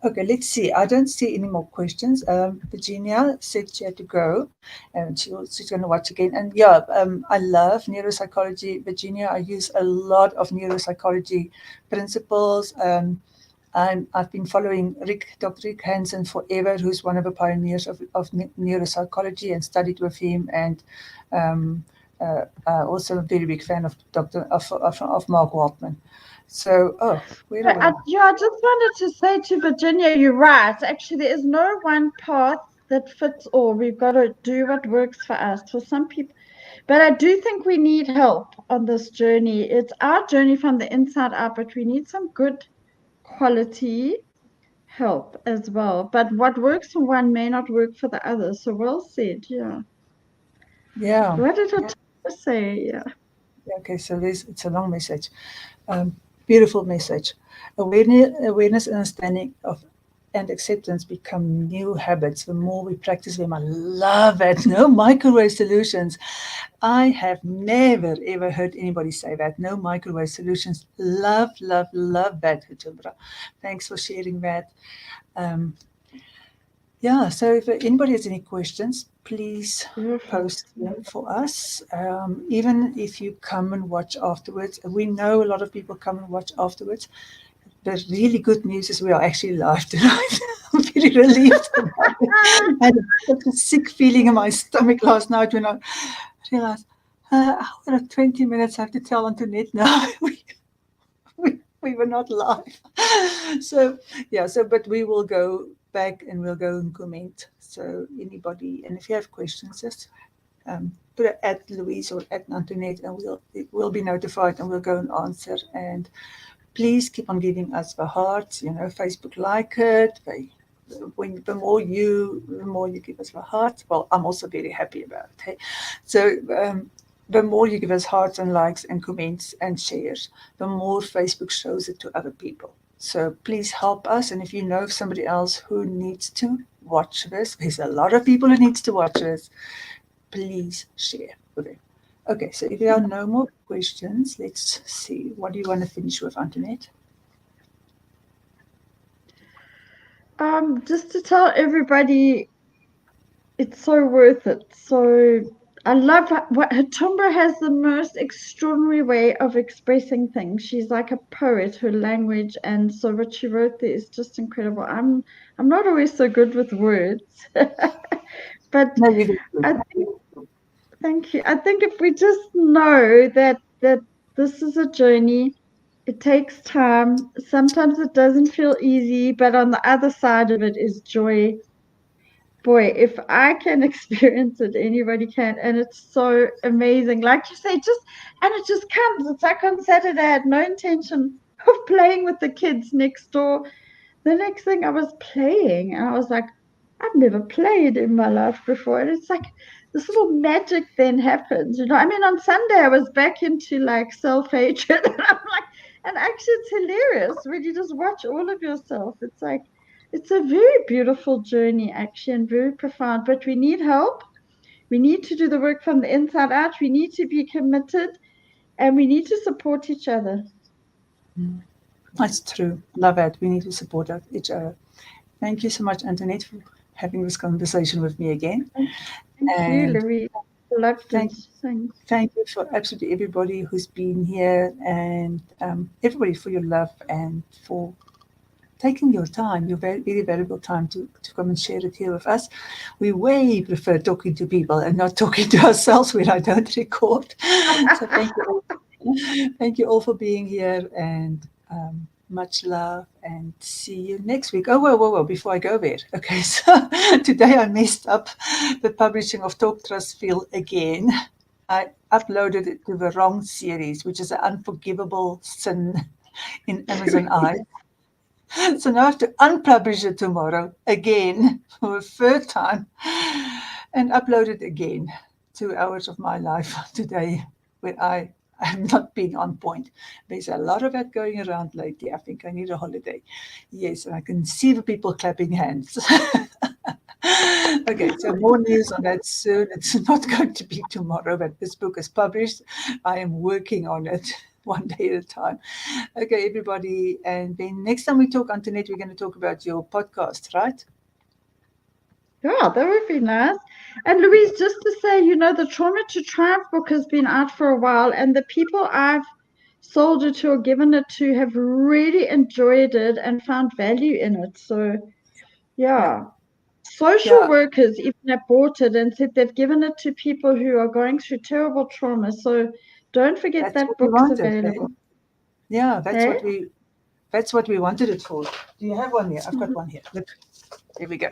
S1: Okay, let's see. I don't see any more questions. Virginia said she had to go, and she's going to watch again. And yeah, I love neuropsychology. Virginia, I use a lot of neuropsychology principles. I've been following Dr. Rick Hansen forever, who's one of the pioneers of neuropsychology, and studied with him. And um, also a very big fan of Mark Waltman. So, oh, where are we?
S2: Yeah, I just wanted to say to Virginia, you're right. Actually, there is no one path that fits all. We've got to do what works for us. For some people, but I do think we need help on this journey. It's our journey from the inside out, but we need some good quality help as well. But what works for one may not work for the other. So well said. Yeah.
S1: Yeah.
S2: What did I say? Yeah.
S1: Okay, so it's a long message. Um, Beautiful message. Awareness and understanding of and acceptance become new habits the more we practice them. I love it. No microwave solutions. I have never ever heard anybody say that. No microwave solutions. Love, love, love that, Hutubra. Thanks for sharing that. Um, yeah, so if anybody has any questions, please
S2: Beautiful.
S1: post them for us. Even if you come and watch afterwards, we know a lot of people come and watch afterwards. The really good news is we are actually live tonight. I'm very relieved about it. I had such a sick feeling in my stomach last night when I realized, hour and 20 minutes I have to tell Antoinette now. We were not live. So yeah, but we will go back and we'll go and comment. So anybody, and if you have questions, just put it at Louise or at Antoinette, and we'll be notified and we'll go and answer. And please keep on giving us the hearts. Facebook like it. The more you give us the hearts. Well, I'm also very happy about it. Hey? So the more you give us hearts and likes and comments and shares, the more Facebook shows it to other people. So please help us. And if you know of somebody else who needs to watch this, there's a lot of people who needs to watch this. Please share with them. Okay, so if there are no more questions, let's see. What do you want to finish with, Antoinette?
S2: Just to tell everybody it's so worth it. So I love what Hatumba has the most extraordinary way of expressing things. She's like a poet, her language, and so what she wrote there is just incredible. I'm not always so good with words, but
S1: No, you good.
S2: I think thank you. I think if we just know that this is a journey, it takes time. Sometimes it doesn't feel easy, but on the other side of it is joy. Boy, if I can experience it, anybody can. And it's so amazing. Like you say, it just comes. It's like on Saturday, I had no intention of playing with the kids next door. The next thing I was playing, and I was like, I've never played in my life before. And it's like this little magic then happens. I mean, on Sunday, I was back into like self hatred. And I'm like, and actually, it's hilarious when you just watch all of yourself. It's like, It's a very beautiful journey, actually, and very profound. But we need help. We need to do the work from the inside out. We need to be committed, and we need to support each other.
S1: That's true. Love it. We need to support each other. Thank you so much, Antoinette, for having this conversation with me again.
S2: Thank you,
S1: And
S2: Louise. Loved it.
S1: thank
S2: Thanks.
S1: thank you for absolutely everybody who's been here, and everybody for your love and for taking your time, your very, very valuable time to come and share it here with us. We way prefer talking to people and not talking to ourselves when I don't record. So thank you all. Thank you all for being here, and much love, and see you next week. Oh, whoa, before I go there. Okay, so today I messed up the publishing of Talk Trust Feel again. I uploaded it to the wrong series, which is an unforgivable sin in Amazon eyes. So now I have to unpublish it tomorrow again for a third time and upload it again. 2 hours of my life today where I am not being on point. There's a lot of that going around lately. I think I need a holiday. Yes, and I can see the people clapping hands. Okay, so more news on that soon. It's not going to be tomorrow, but this book is published. I am working on it one day at a time. Okay, everybody. And then next time we talk, Antoinette, we're going to talk about your podcast, right?
S2: Yeah, that would be nice. And Louise, just to say, the Trauma to Triumph book has been out for a while, and the people I've sold it to or given it to have really enjoyed it and found value in it. So,
S1: Yeah.
S2: yeah. Social
S1: Yeah,
S2: workers even have bought it and said they've given it to people who are going through terrible trauma. So don't forget
S1: that's
S2: that
S1: what we
S2: book's
S1: wanted. Eh?
S2: available.
S1: Yeah,
S2: Hey?
S1: that's what we wanted it for. Do you have one here? I've got
S2: Mhm.
S1: one here. Look, here we go.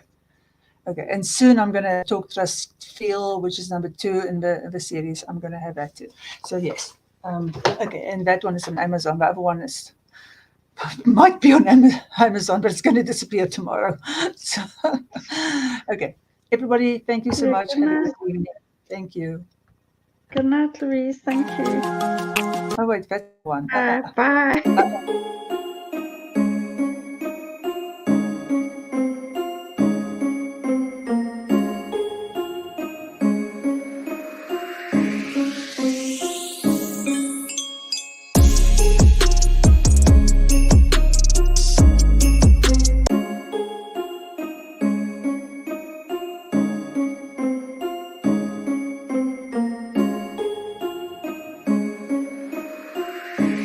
S1: Okay, and soon I'm going to talk Trust Feel, which is number 2 in the series. I'm going to have that too. So yes, okay, and that one is on Amazon. The other one is might be on Amazon, but it's going to disappear tomorrow. So, okay, everybody, thank you so
S2: Yeah,
S1: much.
S2: good
S1: Have a
S2: night.
S1: good evening. Thank you.
S2: Good night, Louise. Thank you.
S1: Oh wait, that's one.
S2: Bye. Bye.